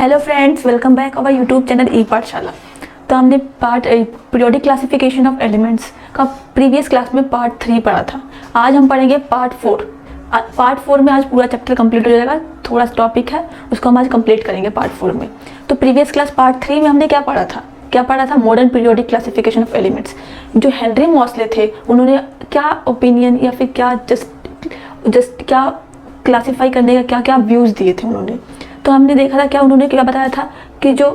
Hello friends, welcome back our YouTube channel e Pathshala. तो हमने periodic classification of elements का previous class में part 3 पढ़ा था। आज हम पढ़ेंगे पार्ट 4। पार्ट 4 में आज पूरा चैप्टर कंप्लीट हो जाएगा। थोड़ा सा टॉपिक है उसको हम आज कंप्लीट करेंगे पार्ट 4 में। तो प्रीवियस क्लास पार्ट 3 में हमने क्या पढ़ा था modern periodic classification of elements. जो हेनरी मॉसले थे उन्होंने क्या ओपिनियन या फिर क्या जस्ट क्या क्लासीफाई करने का क्या क्या व्यूज़ दिए थे उन्होंने। तो हमने देखा था उन्होंने क्या बताया था कि जो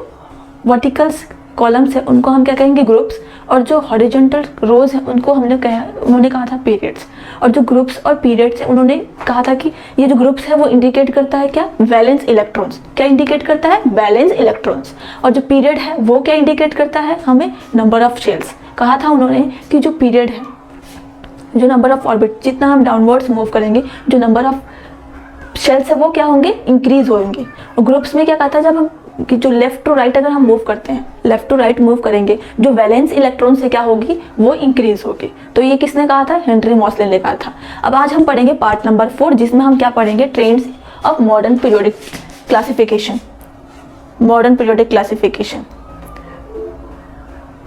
वर्टिकल्स कॉलम्स है उनको हम क्या कहेंगे ग्रुप्स, और जो हॉरिजॉन्टल रोज है उनको उन्होंने कहा था पीरियड्स। और जो ग्रुप्स और पीरियड्स है उन्होंने कहा था कि ये जो ग्रुप्स है वो इंडिकेट करता है क्या, वैलेंस इलेक्ट्रॉन्स। क्या इंडिकेट करता है, वैलेंस इलेक्ट्रॉन्स। और जो पीरियड है वो क्या इंडिकेट करता है, हमें नंबर ऑफ शेल्स। कहा था उन्होंने कि जो पीरियड है, जो नंबर ऑफ ऑर्बिट, जितना हम डाउनवर्ड्स मूव करेंगे जो नंबर ऑफ शेल्स है वो क्या होंगे, इंक्रीज होंगे। और ग्रुप्स में क्या कहा था, जब हम कि जो लेफ्ट टू राइट अगर हम मूव करते हैं, लेफ्ट टू राइट मूव करेंगे, जो वैलेंस इलेक्ट्रॉन से क्या होगी, वो इंक्रीज होगी। तो ये किसने कहा था, हेनरी मॉसले ने कहा था। अब आज हम पढ़ेंगे पार्ट नंबर 4, जिसमें हम क्या पढ़ेंगे, trends of modern periodic classification. Modern periodic classification,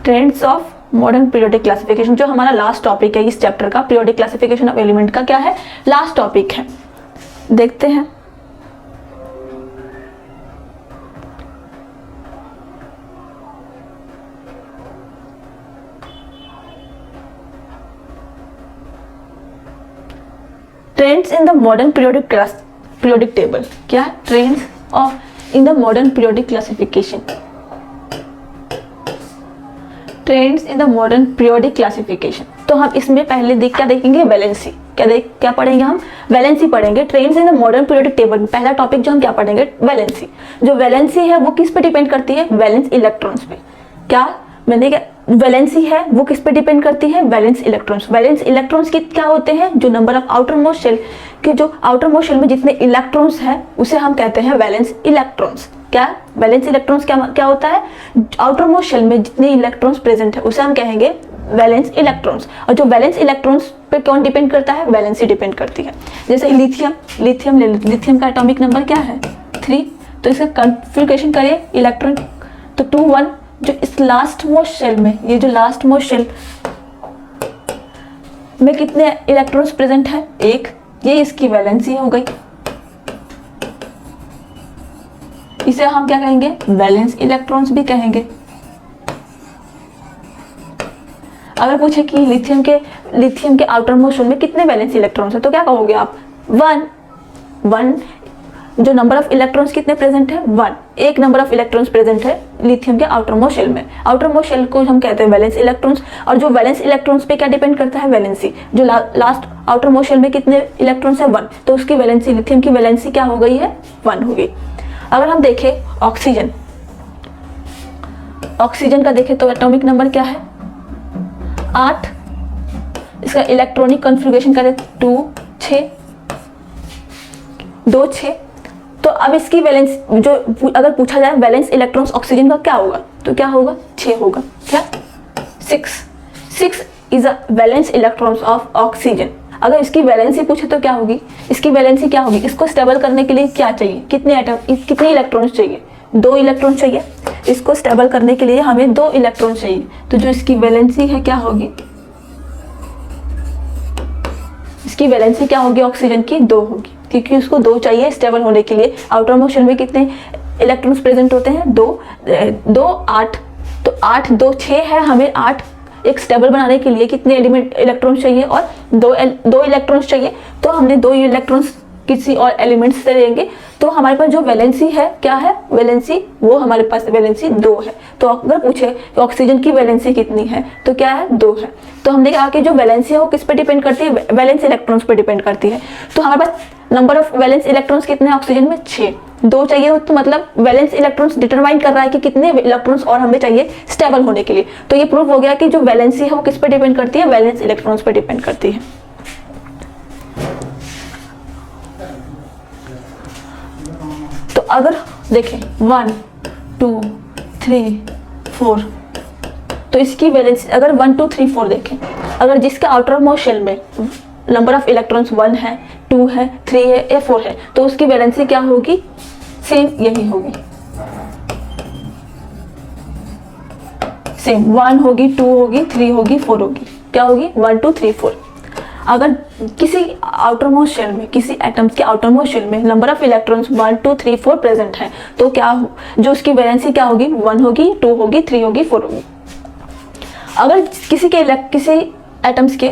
trends of modern periodic classification, जो हमारा लास्ट टॉपिक है इस चैप्टर का। पीरियोडिक क्लासिफिकेशन ऑफ एलिमेंट का क्या है, लास्ट टॉपिक है। देखते हैं। Trends in the modern periodic table. क्या है, trends of in the modern periodic classification. Trends in the modern periodic classification. तो हम इसमें पहले क्या देखेंगे, वैलेंसी। क्या पढ़ेंगे हम, वैलेंसी पढ़ेंगे। Trends in the modern periodic table में पहला टॉपिक जो हम क्या पढ़ेंगे, वैलेंसी। जो वैलेंसी है वो किस पे डिपेंड करती है, वैलेंस इलेक्ट्रॉन्स पे। क्या मैंने क्या, वैलेंसी है वो किस पे डिपेंड करती है, वैलेंस इलेक्ट्रॉन्स। वैलेंस इलेक्ट्रॉन्स की क्या होते हैं, जो number of outermost shell के, जो आउटर मोस्ट शेल में जितने इलेक्ट्रॉन्स हैं उसे हम कहते हैं वैलेंस इलेक्ट्रॉन्स। क्या वैलेंस इलेक्ट्रॉन्स क्या होता है, आउटर मोस्ट शेल में जितने इलेक्ट्रॉन्स प्रेजेंट है उसे हम कहेंगे वैलेंस इलेक्ट्रॉन्स। और जो वैलेंस इलेक्ट्रॉन्स पे कौन डिपेंड करता है, वैलेंसी डिपेंड करती है। जैसे लिथियम का एटॉमिक नंबर क्या है, 3। तो इसका कॉन्फ़िगरेशन करें इलेक्ट्रॉन, तो 2 1। जो इस लास्ट मोस्ट शेल में, ये जो लास्ट मोस्ट शेल में कितने इलेक्ट्रॉन्स प्रेजेंट है, 1। ये इसकी वैलेंसी हो गई। इसे हम क्या कहेंगे, वैलेंस इलेक्ट्रॉन्स भी कहेंगे। अगर पूछे कि लिथियम के आउटर मोस्ट शेल में कितने वैलेंस इलेक्ट्रॉन्स है, तो क्या कहोगे आप, 1। जो नंबर ऑफ इलेक्ट्रॉन्स कितने प्रेजेंट है, 1। एक नंबर ऑफ इलेक्ट्रॉन्स प्रेजेंट है लिथियम के आउटर मोस्ट शेल में। आउटर मोस्ट शेल को हम कहते हैं वैलेंस इलेक्ट्रॉन्स। और जो वैलेंस इलेक्ट्रॉन्स पे क्या डिपेंड करता है, वैलेंसी। जो लास्ट आउटर मोस्ट शेल में कितने इलेक्ट्रॉन्स है, 1। तो उसकी वैलेंसी, लिथियम की वैलेंसी क्या हो गई है, 1 हो गई। अगर हम देखें ऑक्सीजन का देखें तो एटॉमिक नंबर क्या है, 8। इसका इलेक्ट्रॉनिक कॉन्फ़िगरेशन करें 2 6। तो अब इसकी वैलेंस, जो अगर पूछा जाए वैलेंस इलेक्ट्रॉन्स ऑक्सीजन का क्या होगा, तो क्या होगा, 6 होगा। क्या, 6 is a valence electrons of oxygen. अगर इसकी वैलेंसी पूछे तो क्या होगी, इसकी वैलेंसी क्या होगी, इसको स्टेबल करने के लिए क्या चाहिए, कितने इलेक्ट्रॉन्स चाहिए, 2 इलेक्ट्रॉन चाहिए। इसको स्टेबल करने के लिए हमें 2 इलेक्ट्रॉन चाहिए। तो जो इसकी वैलेंसी है क्या होगी, इसकी वैलेंसी क्या होगी ऑक्सीजन की, 2 होगी, क्योंकि उसको 2 चाहिए स्टेबल होने के लिए। आउटर मोस्ट शेल में कितने इलेक्ट्रॉन्स प्रेजेंट होते हैं, 2 8। तो 8 2 6 है, हमें 8 एक स्टेबल बनाने के लिए कितने इलेक्ट्रॉन्स चाहिए, और 2 इलेक्ट्रॉन्स चाहिए। तो हमने 2 इलेक्ट्रॉन्स किसी और एलिमेंट्स से लेंगे। तो हमारे पास जो वैलेंसी है क्या है, वैलेंसी, वो हमारे पास वैलेंसी 2 है। तो अगर पूछे कि ऑक्सीजन की वैलेंसी कितनी है, तो क्या है, 2 है। तो हमने कहा कि जो वैलेंसी है वो किस पे डिपेंड करती है, वैलेंस इलेक्ट्रॉन्स पे डिपेंड करती है। तो हमारे पास नंबर ऑफ वैलेंस इलेक्ट्रॉन्स कितने हैं ऑक्सीजन में, 6। 2 चाहिए हो, तो मतलब वैलेंस इलेक्ट्रॉन्स डिटरमाइन कर रहा है कि कितने इलेक्ट्रॉन्स और हमें चाहिए स्टेबल होने के लिए। तो ये प्रूव हो गया कि जो वैलेंसी है वो किस पे डिपेंड करती है, वैलेंस इलेक्ट्रॉन्स पे डिपेंड करती है। तो अगर देखें 1 2 3 4, तो इसकी वैलेंसी अगर 1 2 3 4 देखें, अगर जिसका आउटर मोस्ट शेल में नंबर ऑफ इलेक्ट्रॉन्स 1 है, 2 है, 3 है या 4 है, तो उसकी वैलेंसी क्या होगी, सेम यही होगी। सेम 1 होगी, 2 होगी, 3 होगी, 4 होगी। क्या होगी? 1 2 3 4। अगर किसी आउटर मोस्ट शेल में, किसी एटम्स के आउटर मोस्ट शेल में नंबर ऑफ इलेक्ट्रॉन्स 1 2 3 4 प्रेजेंट है, तो क्या जो उसकी वैलेंसी क्या होगी? 1 होगी, 2 होगी, 3 होगी, 4 होगी। अगर किसी एटम्स के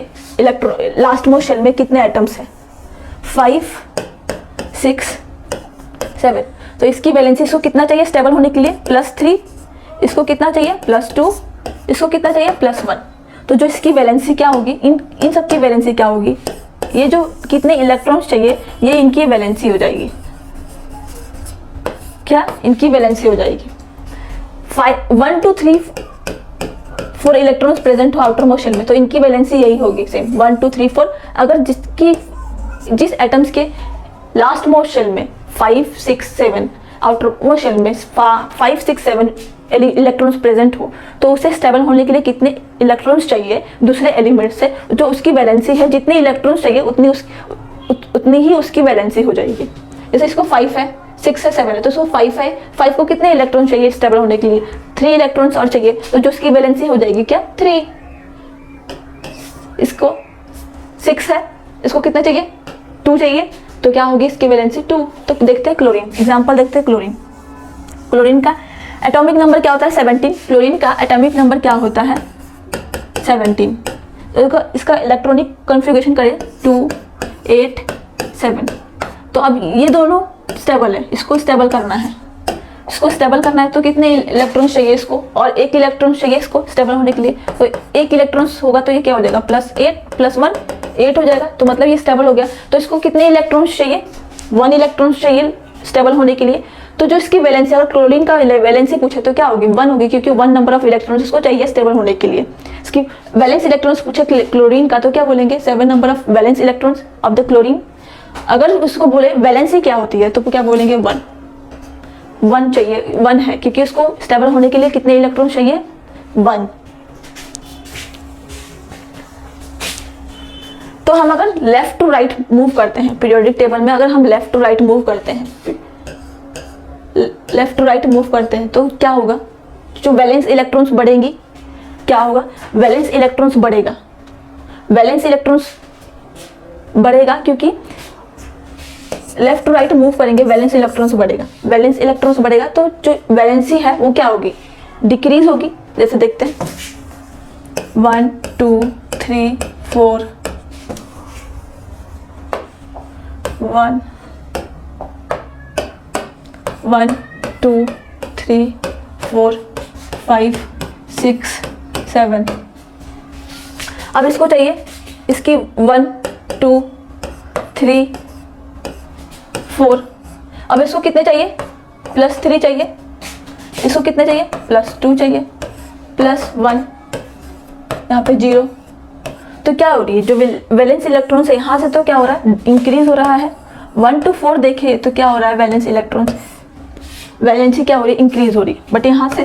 लास्ट मोस्ट शेल में कितने एटम्स हैं? 5 6 7। तो इसकी वैलेंसी, इसको कितना चाहिए स्टेबल होने के लिए? +3। इसको कितना चाहिए? +2। इसको कितना चाहिए? +1। तो जो इसकी वैलेंसी क्या होगी, इन सब की वैलेंसी क्या होगी? ये जो कितने इलेक्ट्रॉन्स चाहिए, ये इनकी वैलेंसी हो जाएगी। क्या? इनकी वैलेंसी हो जाएगी। 1 2 3 4 इलेक्ट्रॉन्स प्रेजेंट हो आउटर मोस्ट शेल में, तो इनकी वैलेंसी यही होगी सेम 1 2 3 4। अगर जिस एटम्स के लास्ट मोस्ट शेल में 5 6 7 आउटर मोस्ट शेल में 5 6 7 इलेक्ट्रॉन्स प्रेजेंट हो, तो उसे स्टेबल होने के लिए कितने इलेक्ट्रॉन्स चाहिए दूसरे एलिमेंट से, जो उसकी वैलेंसी है, जितने इलेक्ट्रॉन्स चाहिए उतनी ही उसकी वैलेंसी हो जाएगी। जैसे इसको 5 है, 6 है, 7 है, तो इसको 5 है, 5 को कितने इलेक्ट्रॉन चाहिए स्टेबल होने के लिए? 3 इलेक्ट्रॉन्स और चाहिए, तो जो उसकी वैलेंसी हो जाएगी क्या? 3। इसको 6 है, इसको कितना चाहिए? 2 चाहिए, तो क्या होगी इसकी वैलेंसी? 2। तो देखते हैं क्लोरीन, एग्जाम्पल देखते हैं क्लोरीन। क्लोरीन का एटॉमिक नंबर क्या होता है? 17। क्लोरीन का एटॉमिक नंबर क्या होता है? 17। तो इसका इलेक्ट्रॉनिक कॉन्फ़िगरेशन करें 2 8 7। तो अब ये दोनों स्टेबल है, इसको स्टेबल करना है। इसको स्टेबल करना है तो कितने इलेक्ट्रॉन्स चाहिए इसको? और 1 इलेक्ट्रॉन चाहिए इसको स्टेबल होने के लिए। तो 1 इलेक्ट्रॉन्स होगा तो ये क्या हो जाएगा? +8 +1 8 हो जाएगा। तो मतलब ये स्टेबल हो गया। तो इसको कितने इलेक्ट्रॉन्स चाहिए? 1 इलेक्ट्रॉन्स चाहिए स्टेबल होने के लिए। तो जो इसकी वैलेंसी, अगर क्लोरीन का वैलेंसी पूछे तो क्या होगी? 1 होगी, क्योंकि 1 नंबर ऑफ इलेक्ट्रॉन्स इसको चाहिए स्टेबल होने के लिए। इसकी वैलेंस इलेक्ट्रॉन्स पूछे क्लोरीन का तो क्या बोलेंगे? 7 number of valence electrons of the chlorine. अगर उसको बोले वैलेंसी क्या होती है तो क्या बोलेंगे? 1 चाहिए, 1 है, क्योंकि उसको स्टेबल होने के लिए कितने इलेक्ट्रॉन चाहिए? 1। तो हम अगर लेफ्ट टू राइट मूव करते हैं पीरियोडिक टेबल में, अगर हम लेफ्ट टू राइट मूव करते हैं, लेफ्ट टू राइट मूव करते हैं तो क्या होगा? जो वैलेंस इलेक्ट्रॉन्स बढ़ेंगी, क्या होगा? वैलेंस इलेक्ट्रॉन्स बढ़ेगा। वैलेंस इलेक्ट्रॉन्स बढ़ेगा क्योंकि लेफ्ट टू राइट मूव करेंगे, वैलेंस इलेक्ट्रॉन्स बढ़ेगा। वैलेंस इलेक्ट्रॉन्स बढ़ेगा तो जो वैलेंसी है वो क्या होगी? डिक्रीज होगी। जैसे देखते हैं 1 2 3 4 1 1 2 3 4 5 6 7। अब इसको चाहिए इसकी 1 2 3 4। अब इसको कितने चाहिए? +3 चाहिए। इसको कितने चाहिए? +2 चाहिए, +1, यहाँ पे 0। तो क्या हो रही है? जो वैलेंस इलेक्ट्रॉन्स है यहाँ से तो क्या हो रहा है? इंक्रीज हो रहा है। 1 to 4 देखे तो क्या हो रहा है? वैलेंस इलेक्ट्रॉन्स वैलेंसी क्या हो रही है? इंक्रीज हो रही है। बट यहाँ से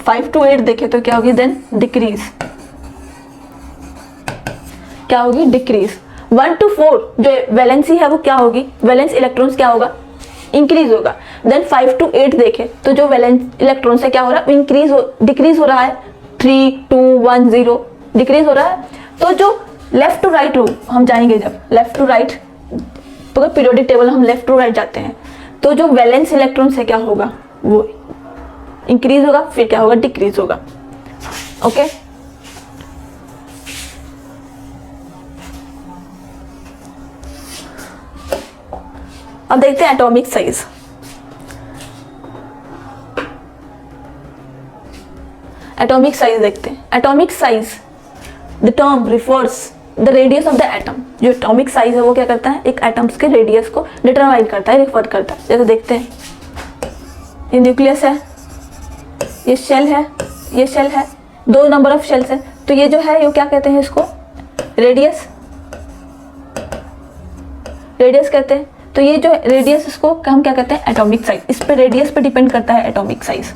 5 to 8 देखे तो क्या होगी? Then decrease. क्या होगी? डिक्रीज। 1 to 4 जो वैलेंसी है वो क्या होगी? वैलेंस इलेक्ट्रॉन्स क्या होगा? इंक्रीज होगा। देन 5 to 8 देखे तो जो वैलेंस इलेक्ट्रॉन्स है क्या हो रहा है? डिक्रीज हो रहा है। 3 2 1 0 डिक्रीज हो रहा है। तो जो लेफ्ट टू राइट हो, हम जाएंगे जब लेफ्ट टू राइट, तो अगर पीरियोडिक टेबल हम लेफ्ट टू राइट जाते हैं तो जो वैलेंस इलेक्ट्रॉन्स है क्या होगा? वो इंक्रीज होगा, फिर क्या होगा? डिक्रीज होगा। ओके, अब देखते हैं एटॉमिक साइज। एटॉमिक साइज देखते हैं। Atomic size the term refers the radius of the atom. जो एटॉमिक साइज है वो क्या करता है? एक एटम्स के रेडियस को डिटरमाइन करता है, रिफर करता है। जैसे देखते हैं ये न्यूक्लियस है, ये शेल है, ये शेल है, 2 नंबर ऑफ शेल्स है। तो ये जो है ये क्या कहते हैं? इसको रेडियस कहते हैं। तो ये जो रेडियस, इसको हम क्या कहते हैं? Atomic size. इस पे रेडियस पे डिपेंड करता है एटॉमिक साइज।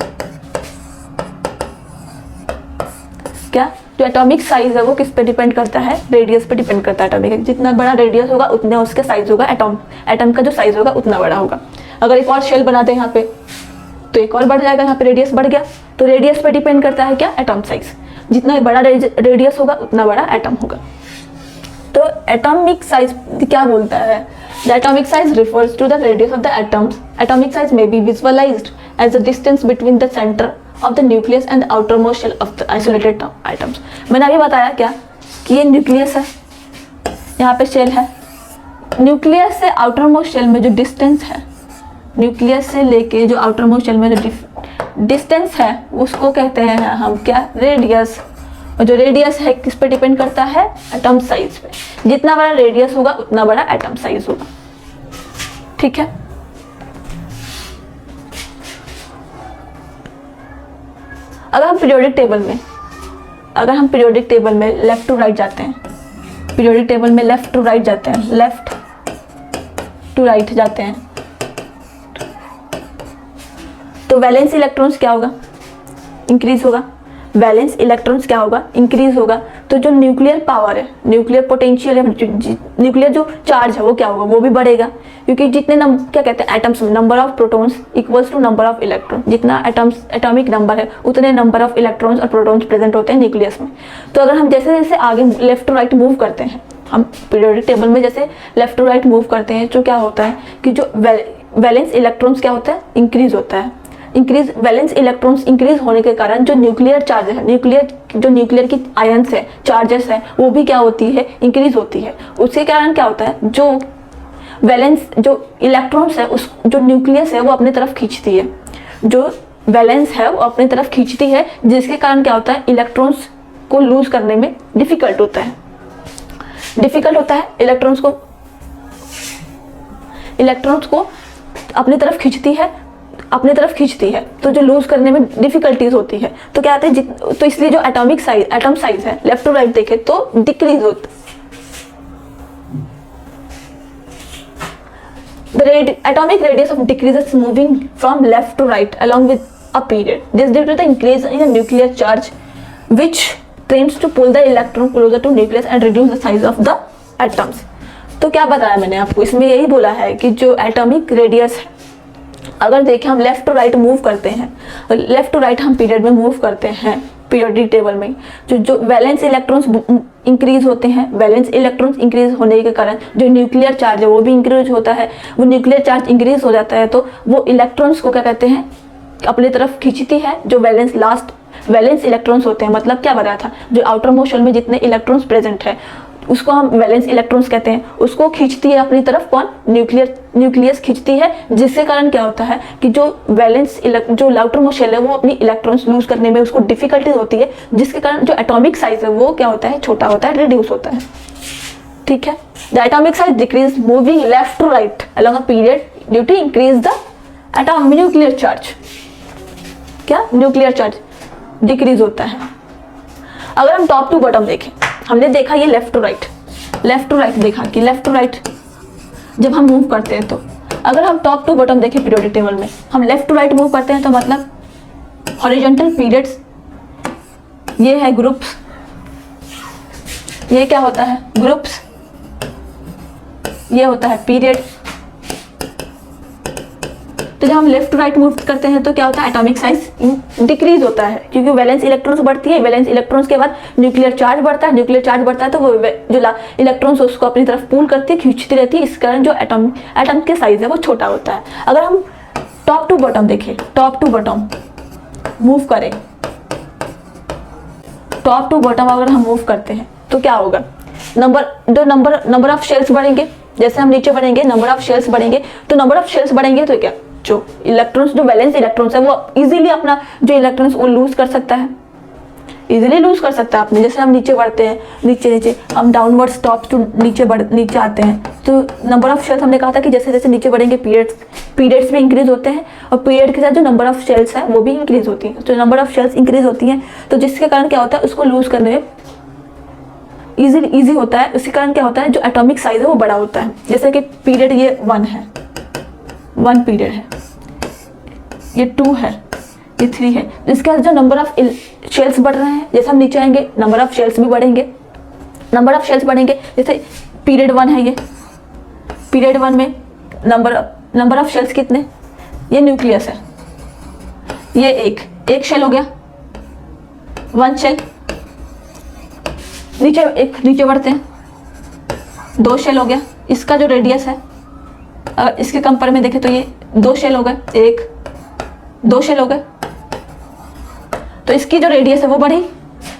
क्या? जो एटॉमिक साइज है वो किस पे डिपेंड करता है? रेडियस पे डिपेंड करता है एटॉमिक। जितना बड़ा रेडियस होगा उतना उसका साइज होगा, एटम का जो साइज होगा उतना बड़ा होगा। अगर एक और शेल बनाते हैं यहाँ पे तो एक और बढ़ जाएगा, यहाँ पे रेडियस बढ़ गया। तो रेडियस पे डिपेंड करता है क्या, एटॉम साइज। जितना बड़ा रेडियस होगा उतना बड़ा एटम होगा। तो एटॉमिक साइज क्या बोलता है, the atomic size refers to the radius of the atoms. Atomic size may be visualized as the distance between the center of the nucleus and the outermost shell of the isolated atoms। मैंने अभी बताया क्या कि ये nucleus है, यहाँ पे shell है। न्यूक्लियस से आउटरमोस्ट शेल में जो डिस्टेंस है, न्यूक्लियस से लेके जो आउटरमोस्ट शेल में जो डिस्टेंस है उसको कहते हैं हम क्या, रेडियस। और जो रेडियस है किस पे डिपेंड करता है, एटम साइज पे। जितना बड़ा रेडियस होगा उतना बड़ा एटम साइज होगा। ठीक है, अगर हम पीरियोडिक टेबल में लेफ्ट टू राइट जाते हैं, पीरियोडिक टेबल में लेफ्ट टू राइट जाते हैं, लेफ्ट टू राइट जाते हैं, तो वैलेंस इलेक्ट्रॉन्स क्या होगा, इंक्रीज होगा। वैलेंस इलेक्ट्रॉन्स क्या होगा, इंक्रीज होगा। तो जो न्यूक्लियर पावर है, न्यूक्लियर पोटेंशियल है, न्यूक्लियर जो चार्ज है वो क्या होगा, वो भी बढ़ेगा। क्योंकि जितने क्या कहते हैं एटम्स में, number of protons equals to number of electron. जितना एटॉमिक नंबर है उतने नंबर ऑफ इलेक्ट्रॉन्स और प्रोटॉन्स प्रेजेंट होते हैं न्यूक्लियस में। तो अगर हम जैसे जैसे आगे लेफ्ट टू राइट मूव करते हैं, हम पीरियोडिक टेबल में जैसे लेफ्ट टू राइट मूव करते हैं, तो क्या होता है कि जो वैलेंस इलेक्ट्रॉन्स क्या होता है, इंक्रीज होता है। इंक्रीज वैलेंस इलेक्ट्रॉन्स इंक्रीज होने के कारण जो न्यूक्लियर चार्ज है, न्यूक्लियर की आयंस है, चार्जेस है, वो भी क्या होती है, इंक्रीज होती है। उसके कारण क्या होता है, जो वैलेंस जो इलेक्ट्रॉन्स है उस जो न्यूक्लियस है वो अपने तरफ खींचती है, जो वैलेंस है वो अपने तरफ खींचती है, जिसके कारण क्या होता है, इलेक्ट्रॉन्स को लूज करने में डिफिकल्ट होता है। इलेक्ट्रॉन्स को अपनी तरफ खींचती है, तो जो लूज करने में डिफिकल्टीज होती है। तो क्या आते हैं, तो इसलिए जो एटम साइज है लेफ्ट टू राइट देखे तो डिक्रीज होता है। The atomic radius of decreases moving from left to right along with a period. This is due to the increase in the nuclear charge, which tends to pull the electron closer to nucleus and reduce the size of the atoms. तो क्या बताया मैंने आपको, इसमें यही बोला है कि जो एटॉमिक रेडियस है, अगर देखें हम लेफ्ट टू राइट मूव करते हैं, लेफ्ट टू राइट हम पीरियड में मूव करते हैं पीरियोडिक टेबल में, जो वैलेंस इलेक्ट्रॉन्स इंक्रीज होते हैं, वैलेंस इलेक्ट्रॉन्स इंक्रीज होने के कारण जो न्यूक्लियर चार्ज है वो भी इंक्रीज होता है। वो न्यूक्लियर चार्ज इंक्रीज हो जाता है तो वो इलेक्ट्रॉन्स को क्या कहते हैं, अपनी तरफ खींचती है। जो वैलेंस इलेक्ट्रॉन्स होते हैं, मतलब क्या बताया था, जो आउटर मोस्ट शेल में जितने इलेक्ट्रॉन्स प्रेजेंट है उसको हम वैलेंस इलेक्ट्रॉन्स कहते हैं। उसको खींचती है अपनी तरफ कौन, न्यूक्लियस खींचती है, जिसके कारण क्या होता है कि जो आउटर मोस्ट शेल है वो अपनी इलेक्ट्रॉन्स लूज करने में उसको डिफिकल्टी होती है, जिसके कारण जो एटॉमिक साइज है वो क्या होता है, छोटा होता है, रिड्यूस होता है। ठीक है, the atomic size decrease moving left to right along a period due to increase the nuclear charge. क्या, न्यूक्लियर चार्ज डिक्रीज होता है। अगर हम टॉप टू बॉटम देखें, हमने देखा ये लेफ्ट टू राइट देखा कि लेफ्ट टू राइट जब हम मूव करते हैं, तो अगर हम टॉप टू बॉटम देखें पीरियोडिक टेबल में, हम लेफ्ट टू राइट मूव करते हैं तो मतलब हॉरिजॉन्टल पीरियड्स, ये है ग्रुप्स, ये क्या होता है, ग्रुप्स, ये होता है पीरियड। तो जब हम लेफ्ट टू राइट मूव करते हैं तो क्या होता है, एटॉमिक साइज डिक्रीज होता है, क्योंकि वैलेंस इलेक्ट्रॉन्स बढ़ती है। वैलेंस इलेक्ट्रॉन्स के बाद न्यूक्लियर चार्ज बढ़ता है, तो वो जो इलेक्ट्रॉन्स उसको अपनी तरफ पुल करती है, खींचती रहती है। इस कारण जो एटम के साइज है वो छोटा होता है। अगर हम टॉप टू बॉटम देखें, टॉप टू बॉटम मूव करें, टॉप टू बॉटम अगर हम मूव करते हैं तो क्या होगा, नंबर ऑफ शेल्स बढ़ेंगे। जैसे हम नीचे बढ़ेंगे नंबर ऑफ शेल्स बढ़ेंगे, तो क्या, जो इलेक्ट्रॉन्स, जो वैलेंस इलेक्ट्रॉन्स है वो इजीली अपना जो इलेक्ट्रॉन्स वो लूज कर सकता है, अपने। जैसे हम नीचे बढ़ते हैं, नीचे हम डाउनवर्ड्स टॉप टू नीचे आते हैं, तो नंबर ऑफ शेल्स हमने कहा था कि जैसे जैसे नीचे बढ़ेंगे पीरियड्स भी इंक्रीज होते हैं, और पीरियड के साथ जो नंबर ऑफ शेल्स है वो भी इंक्रीज होती है। तो नंबर ऑफ शेल्स इंक्रीज होती हैं, तो जिसके कारण क्या होता है, उसको लूज करने में इजी होता है। उसके कारण क्या होता है, जो एटॉमिक साइज है वो बड़ा होता है। जैसे कि पीरियड ये 1 पीरियड है, ये 2 है, ये 3 है। इसके जो नंबर ऑफ शेल्स बढ़ रहे हैं, जैसे हम नीचे आएंगे नंबर ऑफ शेल्स भी बढ़ेंगे। जैसे पीरियड 1 है, ये पीरियड 1 में नंबर ऑफ शेल्स कितने, ये न्यूक्लियस है, ये एक, एक शेल हो गया, 1 शेल। नीचे बढ़ते हैं, 2 शेल हो गया। इसका जो रेडियस है अगर इसके कंपेयर में देखें तो ये 2 शेल हो गए, 1 2 शेल हो गए। तो इसकी जो रेडियस है वो बढ़ी,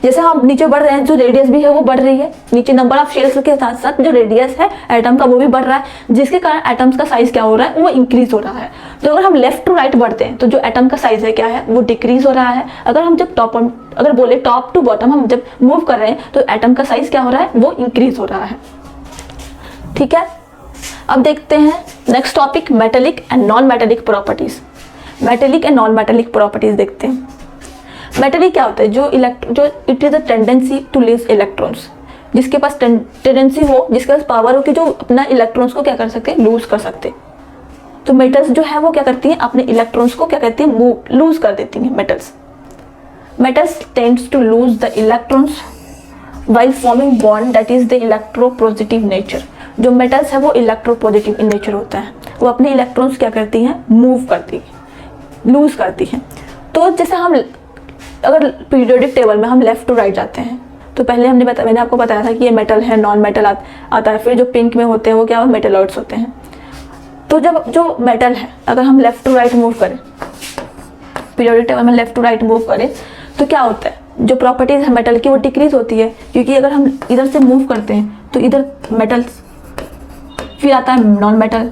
जैसे हम नीचे बढ़ रहे हैं जो रेडियस भी है वो बढ़ रही है। नीचे नंबर ऑफ शेल्स के साथ साथ जो रेडियस है एटम का वो भी बढ़ रहा है, जिसके कारण एटम्स का साइज क्या हो रहा है, वो इंक्रीज हो रहा है। तो अगर हम लेफ्ट टू राइट बढ़ते हैं तो जो एटम का साइज है क्या है, वो डिक्रीज हो रहा है। अगर हम जब अगर बोले टॉप टू बॉटम हम जब मूव कर रहे हैं तो एटम का साइज क्या हो रहा है, वो इंक्रीज हो रहा है। ठीक है, अब देखते हैं next topic, metallic and non metallic properties. Metallic and non metallic properties देखते हैं। मेटेलिक क्या होता है, जो it is a tendency to lose electrons, जिसके पास टेंडेंसी हो, जिसके पास पावर हो कि जो अपना इलेक्ट्रॉन्स को क्या कर सकते हैं, लूज कर सकते। तो मेटल्स जो है वो क्या करती हैं, अपने इलेक्ट्रॉन्स को क्या करती हैं, लूज कर देती हैं। Metals tends to lose the electrons while forming bond that is the electropositive nature। जो मेटल्स है वो इलेक्ट्रोपॉजिटिव इन नेचर होता है, वो अपने इलेक्ट्रॉन्स क्या करती हैं, मूव करती है, लूज करती हैं। तो जैसे हम अगर पीरियोडिक टेबल में हम लेफ्ट टू राइट जाते हैं तो पहले मैंने आपको बताया था कि ये मेटल है, नॉन मेटल आता है, फिर जो पिंक में होते हैं वो क्या, मेटलॉइड्स होते हैं। तो जब जो मेटल है अगर हम लेफ्ट टू राइट मूव करें, पीरियोडिक टेबल में लेफ्ट टू राइट मूव करें तो क्या होता है, जो प्रॉपर्टीज है मेटल की वो डिक्रीज होती है, क्योंकि अगर हम इधर से मूव करते हैं तो इधर मेटल्स, फिर आता है नॉन मेटल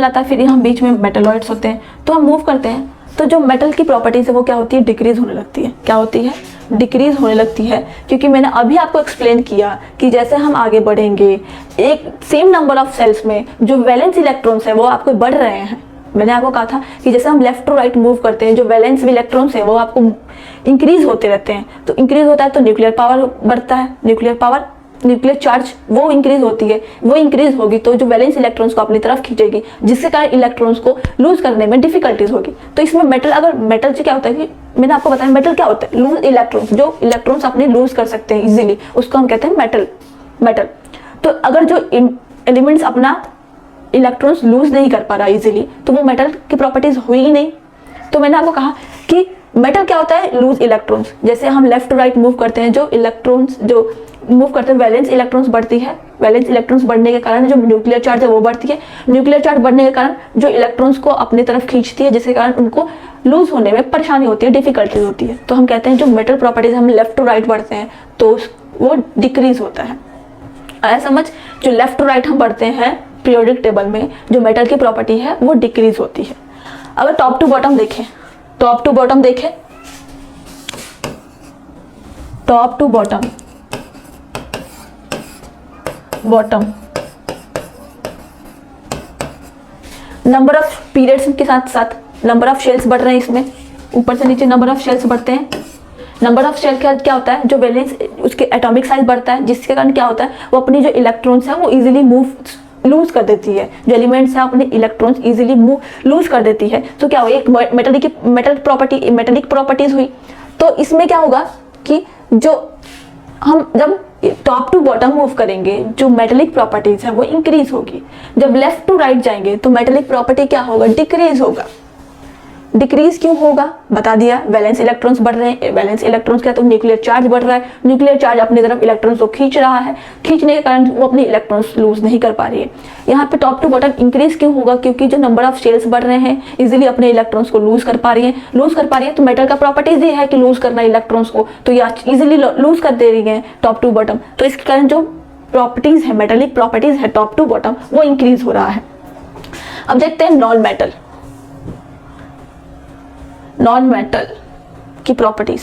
आता है, फिर हम बीच में मेटलॉइड्स होते हैं। तो हम मूव करते हैं तो जो मेटल की प्रॉपर्टीज है वो क्या होती है, डिक्रीज होने लगती है। क्या होती है, डिक्रीज होने लगती है, क्योंकि मैंने अभी आपको एक्सप्लेन किया कि जैसे हम आगे बढ़ेंगे एक सेम नंबर ऑफ सेल्स में जो वैलेंस इलेक्ट्रॉन्स है वो आपको बढ़ रहे हैं। मैंने आपको कहा था कि जैसे हम लेफ्ट टू राइट मूव करते हैं जो वैलेंस इलेक्ट्रॉन्स है वो आपको इंक्रीज होते रहते हैं। तो इंक्रीज होता है तो न्यूक्लियर पावर बढ़ता है, न्यूक्लियर चार्ज वो इंक्रीज होती है, वो इंक्रीज होगी तो जो वैलेंस इलेक्ट्रॉन्स को अपनी तरफ खींचेगी, जिसके कारण इलेक्ट्रॉन्स को लूज करने में डिफिकल्टीज होगी। तो इसमें मेटल से क्या होता है कि मैंने आपको बताया मेटल क्या होता है, लूज इलेक्ट्रॉन्स, जो इलेक्ट्रॉन्स अपने लूज कर सकते हैं इजीली, उसको हम कहते हैं मेटल। तो अगर जो एलिमेंट्स अपना इलेक्ट्रॉन्स लूज नहीं कर पा रहा इजीली तो वो मेटल की प्रॉपर्टीज हुई ही नहीं। तो मैंने आपको कहा कि मेटल क्या होता है, लूज इलेक्ट्रॉन्स। जैसे हम लेफ्ट टू राइट मूव करते हैं, जो इलेक्ट्रॉन्स जो मूव करते हैं वैलेंस इलेक्ट्रॉन्स बढ़ती है, वैलेंस इलेक्ट्रॉन्स बढ़ने के कारण जो न्यूक्लियर चार्ज है वो बढ़ती है, न्यूक्लियर चार्ज बढ़ने के कारण जो इलेक्ट्रॉन्स को अपनी तरफ खींचती है, जिसके कारण उनको लूज होने में परेशानी होती है, डिफिकल्टीज होती है। तो हम कहते हैं जो मेटल प्रॉपर्टीज हम लेफ्ट टू राइट बढ़ते हैं तो वो डिक्रीज होता है। आया समझ, जो लेफ्ट टू राइट हम बढ़ते हैं पीरियोडिक टेबल में जो मेटल की प्रॉपर्टी है वो डिक्रीज होती है। अगर टॉप टू बॉटम देखें, top to bottom number of periods के साथ साथ नंबर ऑफ शेल्स बढ़ रहे हैं, इसमें ऊपर से नीचे नंबर ऑफ शेल्स बढ़ते हैं। नंबर ऑफ शेल क्या होता है, जो वैलेंस उसके एटॉमिक साइज बढ़ता है, जिसके कारण क्या होता है वो अपनी जो इलेक्ट्रॉन्स है वो इजीली लूज कर देती है, जो एलिमेंट्स है अपने इलेक्ट्रॉन्स इजीली लूज कर देती है। तो क्या हुआ, एक मेटेलिक प्रॉपर्टीज हुई। तो इसमें क्या होगा कि जो हम जब टॉप टू बॉटम मूव करेंगे जो मेटेलिक प्रॉपर्टीज है वो इंक्रीज होगी, जब लेफ्ट टू राइट जाएंगे तो मेटेलिक प्रॉपर्टी क्या होगा, डिक्रीज होगा। डिक्रीज क्यों होगा, बता दिया, वैलेंस इलेक्ट्रॉन्स बढ़ रहे हैं। वैलेंस इलेक्ट्रॉन्स क्या, तो न्यूक्लियर चार्ज बढ़ रहा है, न्यूक्लियर चार्ज अपनी तरफ इलेक्ट्रॉन्स को खींच रहा है, खींचने के कारण वो अपने इलेक्ट्रॉन्स लूज नहीं कर पा रही है। यहाँ पे टॉप टू बॉटम इंक्रीज क्यों होगा, क्योंकि जो नंबर ऑफ शेल्स बढ़ रहे हैं इजीली अपने इलेक्ट्रॉन्स को लूज कर पा रही है। तो मेटल का प्रॉपर्टीज ये है कि लूज करना इलेक्ट्रॉन्स को, तो ये इजिली लूज कर दे रही है टॉप टू बॉटम। तो इसके कारण जो प्रॉपर्टीज है, मेटेलिक प्रॉपर्टीज है टॉप टू बॉटम, वो इंक्रीज हो रहा है। अब देखते हैं नॉन मेटल की प्रॉपर्टीज।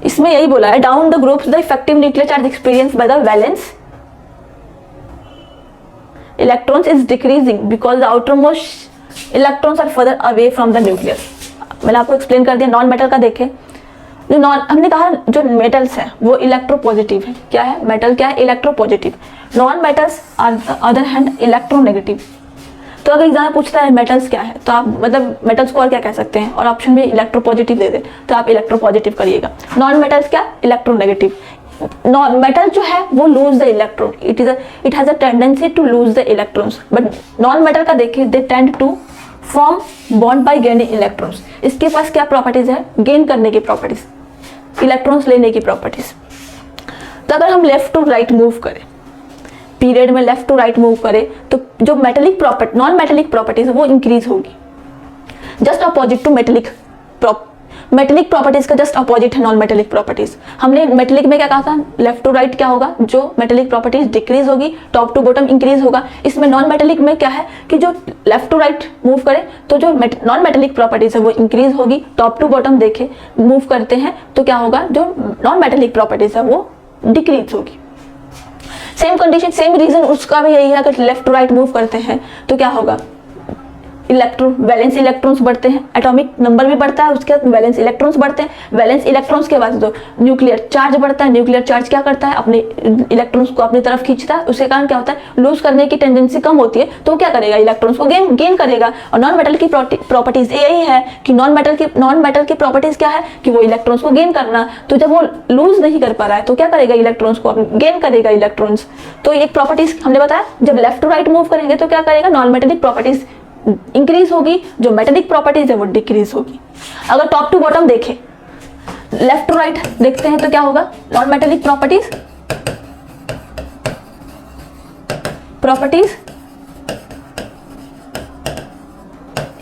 इसमें यही बोला है, down the groups the effective nuclear charge experience by the valence electrons is decreasing because the outermost electrons are further away from the nucleus. मैंने आपको एक्सप्लेन कर दिया। नॉन मेटल का देखें, हमने कहा जो मेटल्स है वो इलेक्ट्रोपॉजिटिव है। क्या है, मेटल क्या है, electropositive. Non metals are other hand electronegative. तो अगर एग्जाम पूछता है मेटल्स क्या है तो आप मतलब मेटल्स को और क्या कह सकते हैं, और ऑप्शन में इलेक्ट्रोपॉजिटिव दे दे तो आप इलेक्ट्रोपॉजिटिव करिएगा। नॉन मेटल्स क्या, इलेक्ट्रोनेगेटिव। नॉन मेटल जो है वो lose the electron, it has a tendency to lose the electrons, but non metal का देखें, they tend to form bond by gaining electrons. इसके पास क्या प्रॉपर्टीज है? गेन करने की प्रॉपर्टीज, इलेक्ट्रॉन्स लेने की प्रॉपर्टीज। तो अगर हम लेफ्ट टू राइट मूव करें, पीरियड में लेफ्ट टू राइट मूव करें, तो जो metallic property, non metallic properties वो इंक्रीज होगी, just opposite to metallic metallic properties का जस्ट अपोजिट है नॉन मेटेलिक प्रॉपर्टीज। हमने मेटेलिक में क्या कहा था? लेफ्ट टू राइट क्या होगा? जो मेटेलिक प्रॉपर्टीज डिक्रीज होगी, टॉप टू बॉटम इंक्रीज होगा। इसमें नॉन मेटेलिक में क्या है कि जो लेफ्ट टू राइट मूव करे तो जो नॉन मेटेलिक प्रॉपर्टीज है वो इंक्रीज होगी, टॉप टू बॉटम देखे मूव करते हैं तो क्या होगा? जो नॉन मेटेलिक प्रॉपर्टीज है वो डिक्रीज होगी। सेम कंडीशन, सेम रीजन उसका भी यही है, अगर लेफ्ट टू राइट मूव करते हैं तो क्या होगा? इलेक्ट्रॉन, वैलेंस इलेक्ट्रॉन्स बढ़ते हैं, एटॉमिक नंबर भी बढ़ता है, उसके बाद वैलेंस इलेक्ट्रॉन्स बढ़ते हैं। वैलेंस इलेक्ट्रॉन्स के बाद तो न्यूक्लियर चार्ज बढ़ता है। न्यूक्लियर चार्ज क्या करता है? अपने इलेक्ट्रॉन्स को अपनी तरफ खींचता है। उसके कारण क्या होता है? लूज करने की टेंडेंसी कम होती है, तो क्या करेगा? इलेक्ट्रॉन्स को गेन करेगा। और नॉन मेटल की प्रॉपर्टीज यही है कि नॉन मेटल की प्रॉपर्टीज क्या है कि वो इलेक्ट्रॉन्स को गेन करना। तो जब वो लूज नहीं कर पा रहा है तो क्या करेगा? इलेक्ट्रॉन्स को गेन करेगा इलेक्ट्रॉन्स। तो एक प्रॉपर्टीज हमने बताया, जब लेफ्ट टू राइट मूव करेंगे तो क्या करेगा? नॉन मेटेलिक प्रॉपर्टीज इंक्रीज होगी, जो मेटेलिक प्रॉपर्टीज है वो डिक्रीज होगी। अगर टॉप टू बॉटम देखें, लेफ्ट टू राइट देखते हैं तो क्या होगा? नॉन मेटेलिक प्रॉपर्टीज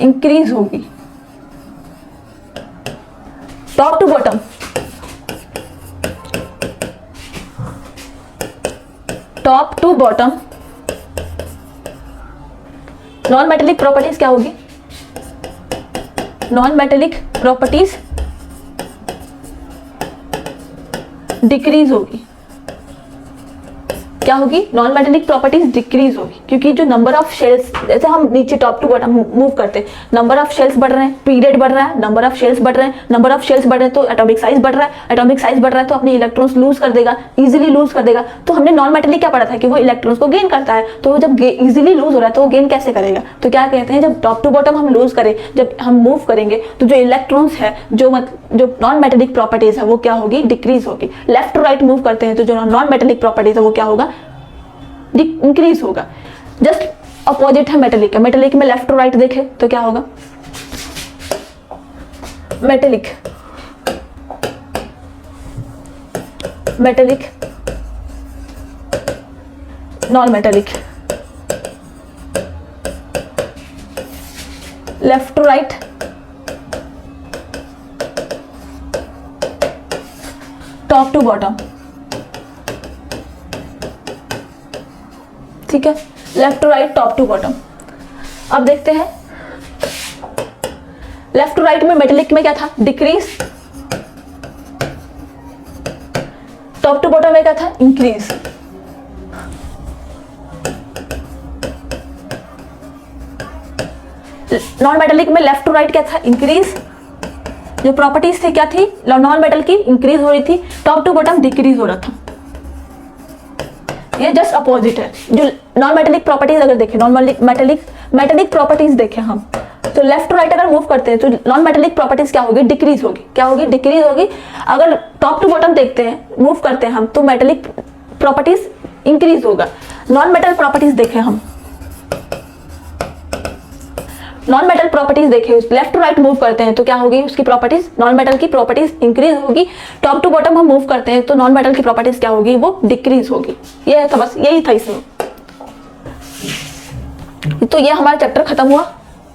इंक्रीज होगी, top to bottom non metallic properties क्या होगी? नॉन मेटेलिक प्रॉपर्टीज डिक्रीज होगी। क्या होगी? नॉन मेटेलिक प्रॉपर्टीज डिक्रीज होगी, क्योंकि जो नंबर ऑफ शेल्स, जैसे हम नीचे टॉप टू बॉटम मूव करते हैं, नंबर ऑफ शेल्स बढ़ रहे हैं, पीरियड बढ़ रहा है, नंबर ऑफ शेल्स बढ़ रहे हैं, नंबर ऑफ शेल्स बढ़ रहे हैं तो एटॉमिक साइज बढ़ रहा है, एटॉमिक साइज बढ़ रहा है तो अपने इलेक्ट्रॉन्स लूज कर देगा, इजीली लूज कर देगा। तो हमने नॉन मेटेलिक क्या पढ़ा था कि वो इलेक्ट्रॉन्स को गेन करता है। तो जब इजीली लूज हो रहा है तो वो गेन कैसे करेगा? तो क्या कहते हैं, जब टॉप टू बॉटम हम लूज करें, जब हम मूव करेंगे तो जो इलेक्ट्रॉन्स है, जो नॉन मेटेलिक प्रॉपर्टीज है वो क्या होगी? डिक्रीज होगी। लेफ्ट टू राइट मूव करते हैं तो जो नॉन मेटेलिक प्रॉपर्टीज है वो क्या होगा? इंक्रीज होगा। जस्ट अपोजिट है मेटेलिक का। मेटेलिक में लेफ्ट टू राइट देखे तो क्या होगा? Metallic non metallic, left to right top to bottom. ठीक है, left to right top to bottom. अब देखते हैं लेफ्ट टू राइट में मेटेलिक में क्या था? डिक्रीज। टॉप टू बॉटम में क्या था? इंक्रीज। नॉन मेटेलिक में लेफ्ट टू राइट क्या था? इंक्रीज। जो प्रॉपर्टीज थी क्या थी? नॉन मेटल की इंक्रीज हो रही थी, टॉप टू बॉटम डिक्रीज हो रहा था। ये जस्ट अपोजिट है। जो नॉन मेटेलिक प्रॉपर्टीज अगर देखें, नॉन मेटेलिक प्रॉपर्टीज देखें हम, तो लेफ्ट टू राइट अगर मूव करते हैं तो नॉन मेटेलिक प्रॉपर्टीज क्या होगी? डिक्रीज होगी। क्या होगी? डिक्रीज होगी। अगर टॉप टू बॉटम देखते हैं, मूव करते हैं हम, तो मेटेलिक प्रॉपर्टीज इंक्रीज होगा। नॉन मेटल प्रॉपर्टीज देखें हम, नॉन मेटल प्रॉपर्टीज देखें, लेफ्ट टू राइट मूव करते हैं तो क्या होगी? उसकी प्रॉपर्टीज, नॉन मेटल की प्रॉपर्टीज इंक्रीज होगी। टॉप टू बॉटम हम मूव करते हैं तो नॉन मेटल की प्रॉपर्टीज क्या होगी? वो डिक्रीज होगी। ये था, बस यही था इसमें। तो ये हमारा चैप्टर खत्म हुआ,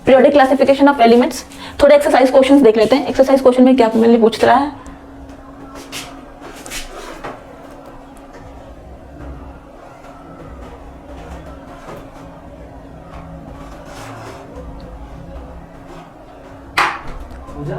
पीरियोडिक क्लासिफिकेशन ऑफ एलिमेंट्स। थोड़े एक्सरसाइज क्वेश्चंस देख लेते हैं। एक्सरसाइज क्वेश्चन में क्या मैंने पूछ रहा है? पूजा